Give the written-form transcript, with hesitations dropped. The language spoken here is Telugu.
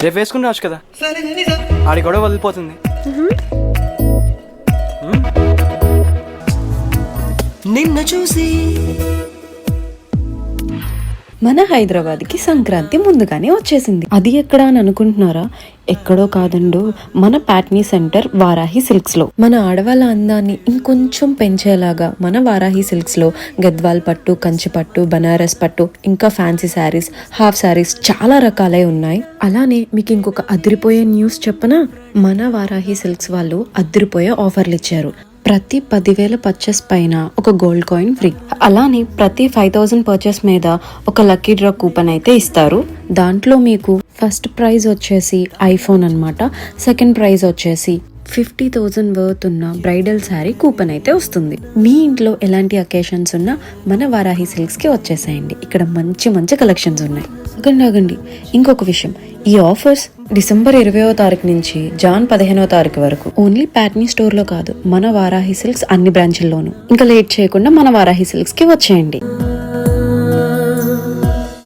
రేపు వేసుకుని రావచ్చు కదా, ఆడి కూడా వదిలిపోతుంది. నిన్ను చూసి మన హైదరాబాద్కి సంక్రాంతి ముందుగానే వచ్చేసింది. అది ఎక్కడ అని అనుకుంటున్నారా? ఎక్కడో కాదండు, మన ప్యాట్నీ సెంటర్ వారాహి సిల్క్స్ లో. మన ఆడవాళ్ళ అందాన్ని ఇంకొంచెం పెంచేలాగా మన వారాహి సిల్క్స్ లో గద్వాల్ పట్టు, కంచి పట్టు, బనారస్ పట్టు, ఇంకా ఫ్యాన్సీ శారీస్, హాఫ్ శారీస్ చాలా రకాలే ఉన్నాయి. అలానే మీకు ఇంకొక అదిరిపోయే న్యూస్ చెప్పనా? మన వారాహి సిల్క్స్ వాళ్ళు అదిరిపోయే ఆఫర్లు ఇచ్చారు. ప్రతి 10,000 పర్చేస్ పైన ఒక గోల్డ్ కాయిన్ ఫ్రీ. అలానే ప్రతి 5,000 పర్చేస్ మీద ఒక లక్కీ డ్రా కూపన్ అయితే ఇస్తారు. దాంట్లో మీకు ఫస్ట్ ప్రైజ్ వచ్చేసి ఐఫోన్ అన్నమాట. సెకండ్ ప్రైజ్ వచ్చేసి 50,000 వర్త్ ఉన్న బ్రైడల్ శారీ కూపన్ అయితే వస్తుంది. మీ ఇంట్లో ఎలాంటి అకేషన్స్ ఉన్నా మన వారాహి సిల్క్స్ కి వచ్చేసాయండి. ఇక్కడ మంచి మంచి కలెక్షన్స్ ఉన్నాయి. ఆగండి, ఇంకొక విషయం, ఈ ఆఫర్స్ డిసెంబర్ 20వ తారీఖు నుంచి జాన్ 15వ తారీఖు వరకు. ఓన్లీ ప్యాట్నీ స్టోర్ లో కాదు, మన వారాహి సిల్క్స్ అన్ని బ్రాంచ్ల్లోనూ. ఇంకా లేట్ చేయకుండా మన వారాహి సిల్క్స్ కి వచ్చేయండి.